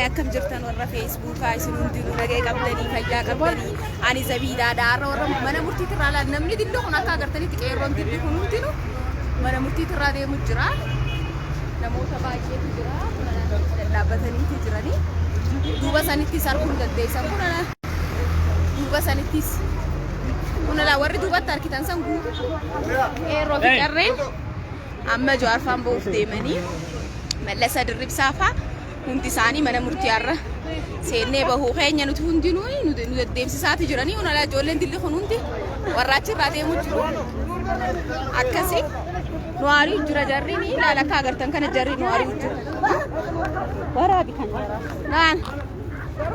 akkam jirtan warra Facebook isin hundinuu nagee qabdanii fayyaa qabdanii ani zabiidaadha warra mana murtii irraa laal namni dilli kun akka agartanitti qeerroon dilli kun hundinuu mana murtii irraa deemu jira namoota baay'eetu jira dhaabbatanii jiranii duuba sanittis harkuun daddeessan kun duuba sanittis kun la warri duubatti harkitan san qeerroo fi qarreen amma jaarfaan boof deemanii mallasa dirribsaafa hundi isaanii mana murtii irra seennee bahuu keenya nuti hundinuu nu deddeemsisaati jiranii unala ijoolleen dilli kun hundi warraachi irraa deemu jiru akkasi nuwaarii jira jarriin ilaala akka agartan kana jarri nuwaarii jira waraabi kan naan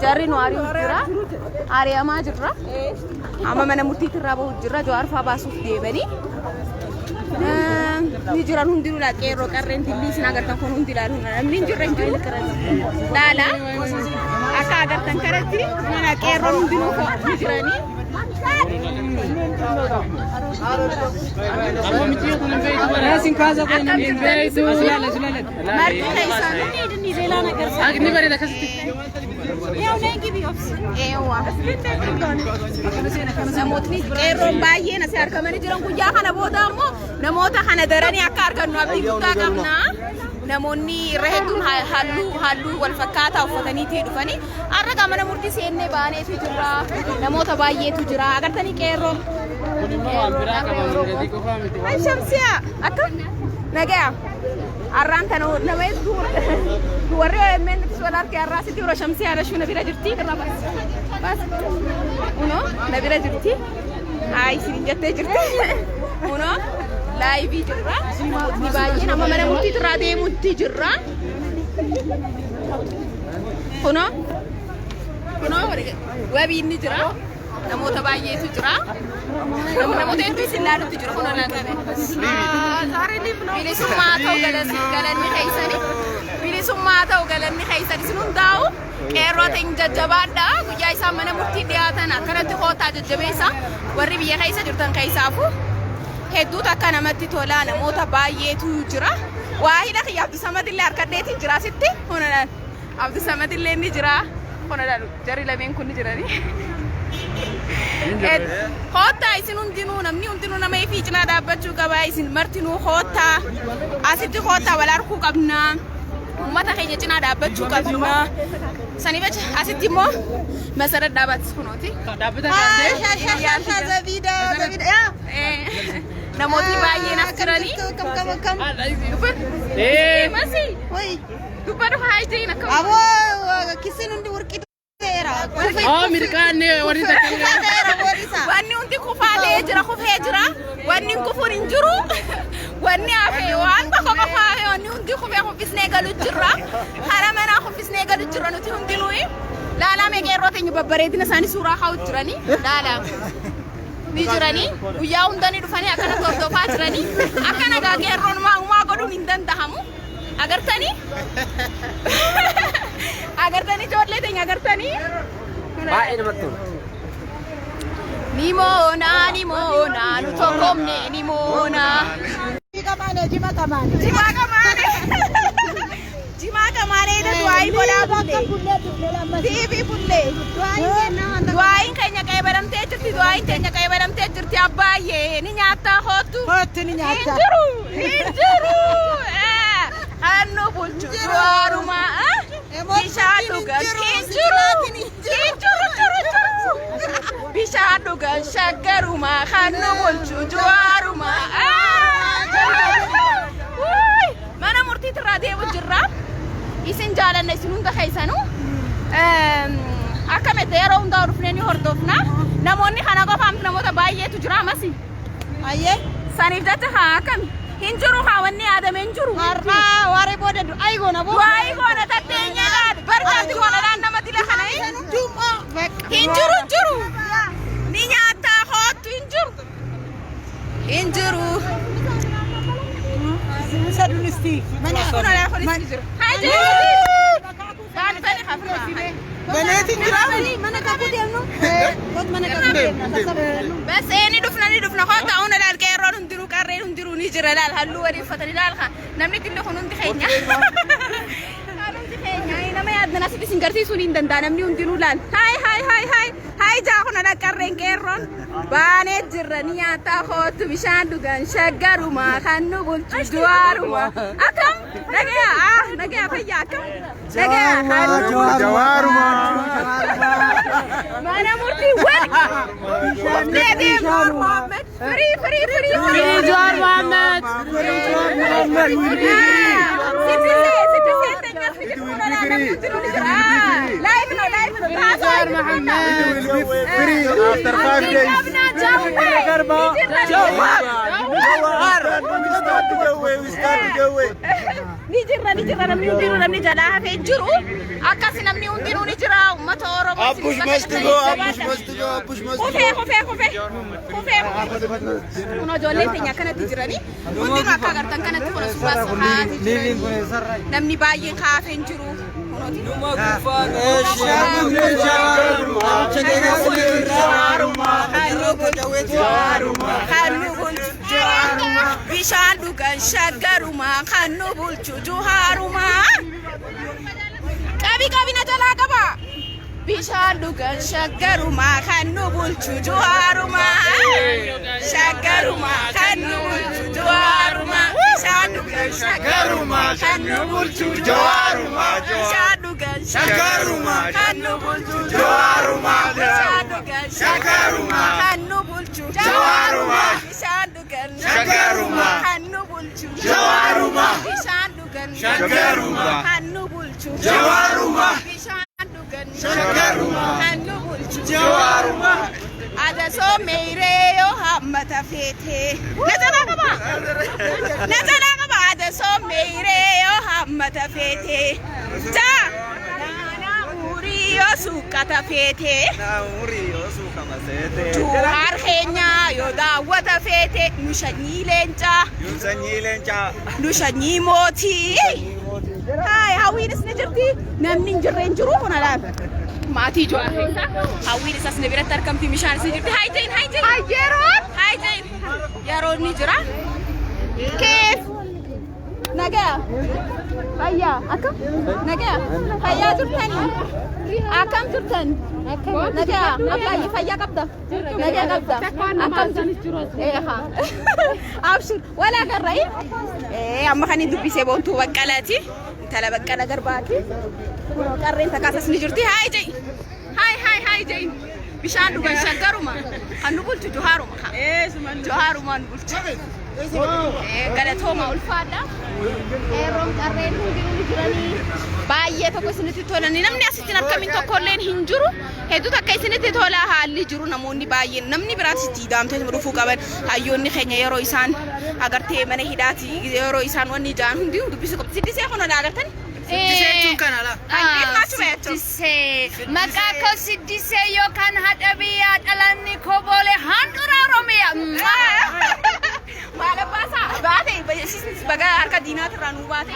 jarri nuwaarii jira ariyamaa jirra amma mana murtii irraa bahu jirra jaarfaa baasuuf deemanii ni jiran hundinuu la qeerroo qarreen dilli isin agartan kun hundi ilaalu namni jirra hin jiru laala akka agartan kanatti mana qeerroon hundinuu ni jiranii Sin casa con el beito, marti kaysan ni leela nagar agni barela kasiti. Yaa neengi biofs eewa namootni qeerroon baay'een as argamanii jiran guyyaa kana booda ammoo namoota kana daranii akka argannu abdii guddaa qabna namoonni irra hedduun halluu wal fakkaataa uffatanii dhufanii har'a mana murtii seennee baaneetu jira namoota baay'eetu jira agartanii qeerroo ay shamsiya akka nagaya arraan tan nama hedduu warri OMN wal arge arraa sitti ura shamsiya rashuu na bira jirti irra bas uno na bira jirti ay sin jettee jirti uno live jirra ni baay'ee nama mana murtii irraa deemutti jirra uno wabiin ni jira namoota baay'eetu jira namoota hedduu isin laalutti jira kun alaaqame bilisummaa ta'u galanni keessanii bilisummaa ta'u galanni keessanii isin hundaa'u qeerroota hin jajjabaadha guyyaa isaan mana murtii dhiyaatan akkanatti hootaa jajjabeessa warri biyya keessa jirtan keessaafu hedduutu akka namatti tolaa namoota baay'eetu jira waa hidha kiyya Abdusamadillee harkadheetiin jira sitti hunanan Abdusamadillee ni jira hunanan jarri lameen kun ni jiranii hoottaa isin hundinuu namni hundinuu nama ifii cinaa dhaabbachuu qaba isin martinuu hoottaa asitti hoottaa wal arkuu qabna ummata keenya cinaa dhaabbachuu qabna saniif asitti immoo masarat dhaabbatu kunooti zabiida namooti baay'een as jiranii masi dubbadu haajeen akka aboo kisin hundi warqii mirkaanne warri wanni hundi kufaalee jira kufee jira wanni kufuun hin jiru wanni hafee waan tokko qofaafee wanni hundi kufee kuffisnee galu jirra hara manaa kuffisnee galu jirra nuti hundinuu laalaa qeerroo teenya babbareedina isaanii suuraa kaa'u jiranii laalaa ni jiranii guyyaa hundanii dhufanii akkana tordofaa jiranii akkana qeerroon uumaa godhuun hin danda'amu agartanii agartanii ijoollee teenya agartanii baay'ee namatti tola. Ni moona nu tokkomne ni moona. jima kamane Jima kamane da duai bola bakka TV pulle duai keenya kay baramte jirti duai keenya kay baramte jirti abbaye ni nyaata hotu ni nyaata injiru hanno bulchu duaruma bishaatu injiru bishaatu gan shaggaruma hanno bulchu duaruma mana murtii irraa deemu jirra isin jaalanna isin hunda keessanu akka mete yeroo hundaa dhufnee ni hordofna namoonni kana qofaamtu namoota baay'eetu jira amasi ayyee saniif jecha haa akkami hin jiru haa wanni yaadame hin jiru har'aa waaree booda du'aa goona tatteenya laata barjaatti goona laan nama dila kana hin jiru ni nyaata hoottu hin jiru sadunisti mana kuna la kholisi jiru haje kan fani khafna benetin jira mana kabu deemnu mana kabu deemnu bas ni dufna khota una la qeerroon hundiru qarreen hundiru ni jira laal hallu wari fatani laal kha namni dilli khun hundi keenya nama yaad adna asitti singarsiisuun hin danda'an namni hundinuu laal. Hai jaahuna dhaqqarreen qeerroon baanee jirra ni nyaataa kootu bishaan dhugan shaggaruma kan nu bulchu jawaaruma akkam nagaya fayyaa akkam nagaya jawaaruma mana murtii wal deedee Muhammad free Jawar Muhammad live no Jawar Muhammad free after 5 days Nijirra namni hundinuu namni jalaa hafee jiru akkas namni hundinuu ni jira uummata Oromoo Abbush must go kun ijoollee teenya kanatti jiranii hundinuu akka agartan kanatti kun suuraa sahaati namni baay'een kaafee jiru bishaan dhugan shaggaruma kan nu bulchu jawaaruma qabi na jalaa qaba bishaan dhugan shaggaruma kan nu bulchu jawaaruma shaggaruma kan nu bulchu jawaaruma bishaan dhugan shaggaruma kan nu bulchu jawaaruma bishaan dhugan shaggaruma kan nu bulchu jawaaruma bishaan dhugan shaggaruma kan nu bulchu jawaaruma bishaan dhugan shaggaruma kan nu bulchu jawaaruma bishaan dhugan shaggaruma kan nu bulchu jawaaruma bishaan dhugan shaggaruma kan nu bulchu jawaaruma ada so meireo hammata fete najala qaba ada so meireo hammata fete ja uriyo sukata fete juhar keenya yo daawwata fete nushanyi leenca nushanyi mooti hai hawwiinis ni jirti namni hin jirreen jiru kun alaaf maatii ju'aa keessa hawwiinis as ni biratti argamti mishaanis ni jirti hai yeroon ni jira keef nagaya fayyaa akkam nagaya fayyaa turtanii akkam turtan nagaya abbaayyi fayyaa qabda nagaya qabda akkam abshir walaa garra'i amma kan dubbisee boontuu baqqalaati intala baqqala garbaati qarreen takaasas ni jirti hai jai bishaan dhugan shaggaruma kan nu bulchu jawaaruma nu bulchu galatooma ulfaadha eeroon qarreen hundinuu ni jiranii baay'ee tokko isinitti tolanii namni asitti akkamiin tokkolleen hin jiru hedduu takka isinitti tola haalli jiru namoonni baay'een namni biraas itti daamtee dhufuu qaban hayyoonni keenya yeroo isaan agartee mana hidhaati yeroo isaan wanni jaan hundinuu dubbisuu qabdi siddisee kun agartan Maqaa koo siddisee yookaan haadha biyyaa dhalanni kobolee handhuura Oromiyaa. Maala baasaa baate baga harka diinaati irraa nuu baate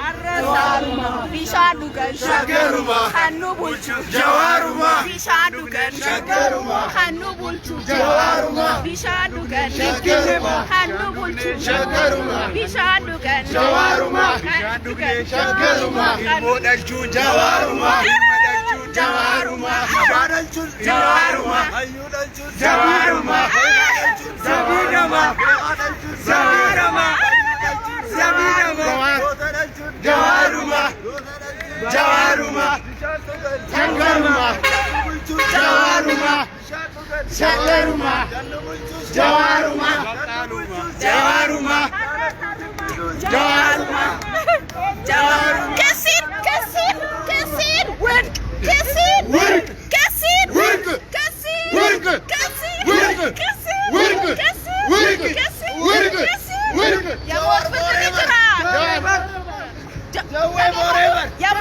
bishaan dhugan shaggaruma kan nu bulchu jawaaruma bishaan dhugan shaggaruma kan nu bulchu jawaaruma bishaan dhugan shaggaruma kan nu bulchu jawaaruma bishaan dhugan jawaaruma kan dhugan shaggaruma modalchu jawaaruma jawaaruma badalchu jawaaruma ayyudalchu jawaaruma sabidama jawaaruma jawaaruma jawaaruma shaggaruma jawaaruma shaggaruma jawaaruma jawaaruma jawaaruma Kesin work kesin work kesin work kesin work kesin work kesin work kesin work kesin work work ya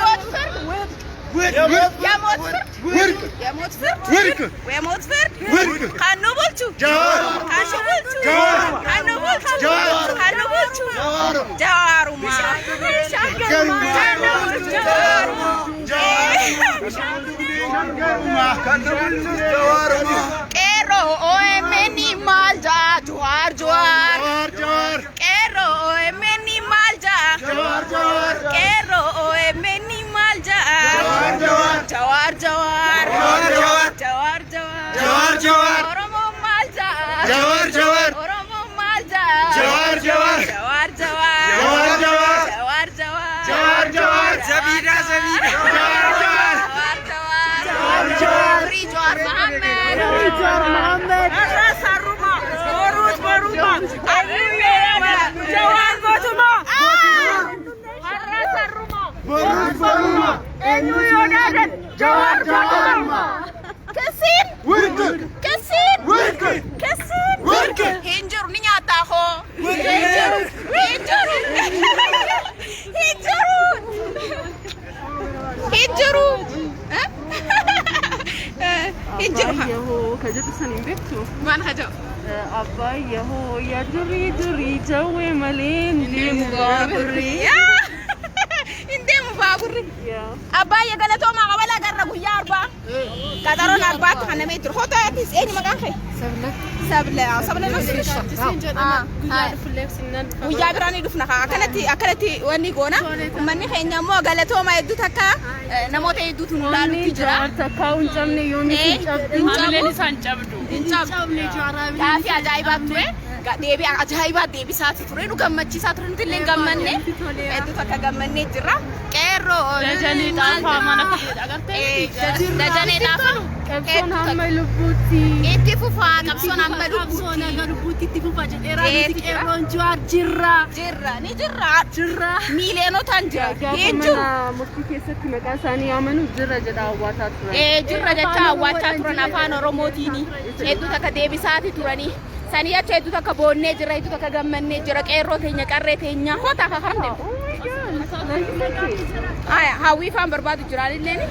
mot fitri ya mot work kan nu bulchu jawaaruma Kero OMN maal ja juar Kero OMN maal ja Kero OMN maal ja Jawar jawar. Jawar jawar. Oromoon maal jaa. Jawar jawar. Oromoon maal jaa. Jawar jawar. Jawar jawar. Jawar jawar. Jawar jawar. Jawar jawar. Zabida. Jawar jawar. Jawar jawar. Free Jawar Mohammed. Jawar Mohammed. Jawar Gotuma. Baruma. Enyu yodadan. Jawar Gotuma. Kesin. Work. Kesin. Work. Kesin. Work. Hinjur ni nyata ho. Hinjur. Hinjur. Hinjur. Hinjur. Yaho kajatu sanin beektu. Maan hajo. Abbaa yaho ya durii jawwee malee deemu baaburri. Indeemu baaburri. Yaa. Abbaayya galatoomaa qabala garra guyyaa arbaa. Qaxaroon arbaatti kan namee ture. Hotaatis eenyu maqaan kee? Sabla. Sabla guyyaa biraanii dhufna akkanatti wanni goona. Uummanni keenya immoo galatoomaa hedduu takka namoota hedduutu nu laalutti jira. Takkaa hin cabne yoomii hin cabdu. Maamileen isaan cabdu. Hin cabne gaafii ajaa'ibaa ture. Deebii ajaa'ibaa deebisaati ture. Nu gammachiisaa ture nuti illee gammanne. Hedduu takka gammannee jirra. Qeerroo. Dajanee dhaafaa mana keessatti agartee. Dajanee dhaafaa. Qabsoon hamma lubbuutti. Itti fufaa qabsoon hamma Qabsoon lubbuutti. hamma lubbuutti itti fufaa jedheeraa nuti qeerroon Jawaar jirra. Jirra ni jirra. Miileenootaan jira. Gaafa Hin jiru. mana murtii keessatti maqaa isaanii yaamanu jirra jedha hawwaataa turan. Jirra jecha hawwaachaa turan afaan Oromootiini. Hedduu takka deebisaati turanii. Sanii achi hedduu takka boonnee jirra, hedduu takka gammannee jira. Qeerroo teenya qarree teenya hota akka kan deemu. Hawwii faan barbaadu jiraan illee ni.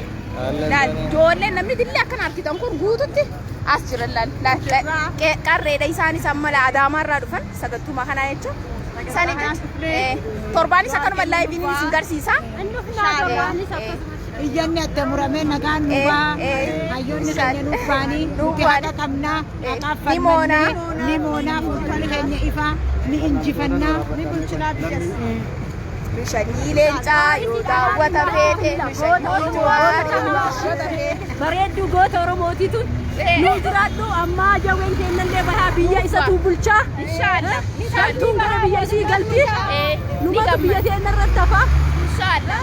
Ijoolleen namni dillee akkan argitan kun guututti as jiran qarreedha isaanis amma Adaamaarraa dhufan sagantumaa kanaa jechuun. Torbaanis akkanuma laayiviin isin garsiisa. Iyyanni adda muramee nagaan nubaa hayyoonni keenya nuufaanii nuti haadha qabnaa haqaaffannee ni moonaa fuuldurri keenya ifaa ni injifannaa ni bulchinaa biyyas. Bishanii leencaa yoo daawwata feete bishanii Jawaar Bareedduu goota Oromootiitu nu jiraadhu amma jawween keenyallee bahaa biyya isatu bulchaa. Inshallah. Saltuun gara biyya isii galti. Numatu biyya teenya irratti hafaa. Inshallah.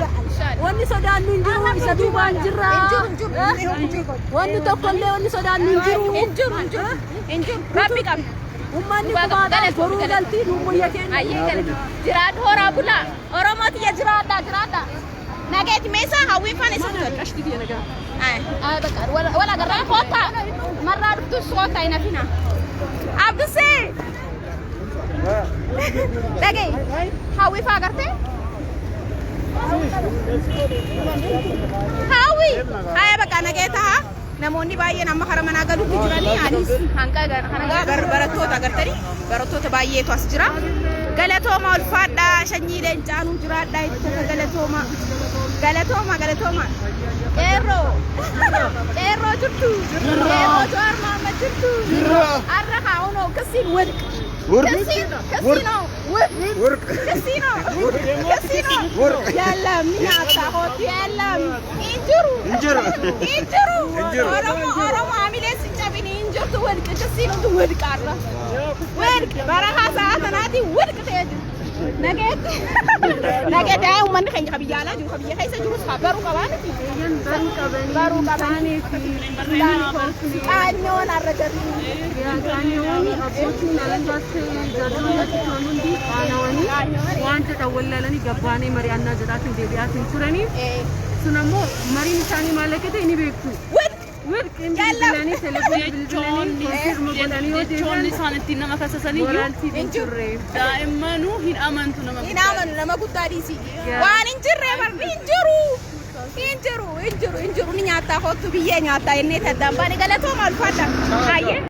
Wanni sodaannu hin jiru isa duubaan jirra. Wanni tokkollee wanni sodaannu hin jiru. Hin jiru. Rabbi qabna. Ummanni kumaadhaan boruu galti nuumuyya keenya. Jiraadhu horaa bulaa. Oromootiya jiraadha. Nageeti meeshaa hawwiin faan isa tole. Qashti kiyya nagaa. Wala garraa koottaa. Marraa dhuftus koottaa hin hafina. Abdusee. Dhagee. Hawwii faa agartee? Hawwii. Bakka nagee ta'a. Namoonni baay'een amma karaa manaa galuutti jiranii anis hanga kana barattoota agartanii barattoota baay'eetu as jira. Galatooma ulfaadhaa shanyii leencaanuu jiraadhaa itti galatooma. Qeerroo jirtu. Qeerroo Jawaar Mohammed jirtu. Arra kaa'unoo kasiin wadqa. Casino. Yallam ni nyaataa hooti yallam. Injiru. Oromoo amilee si cabini injirtu wadqa casino tu wadqaarra. Wadqa barahaa sa'a tanaati wadqa ta'ee jiru. Nageetti uummanni keenya qabiyyaalaa jiru qabiyya keessa jirus baruu qabaaniti. Baruu qabanii. Qaanyoon arra jirtu. Qaanyoon abbootiin alangaatti jadduutti hundi qaanawanii waan jedhan wallaalanii gabbaanee mari'annaa jedhaatiin deebi'aatiin turanii sun ammoo mariin isaanii maal akka ta'e ni beektu. Working bilbilanii telefoon bilbilanii firma godhanii yoo deeman isaan ittiin nama kasasanii hin jirre daa'immanuu hin amantu nama guddaa dhiisii waan hin jirre barri hin jiru ni nyaataa kottu biyyee nyaataa innee taddaan baane galatooma ulfaadha.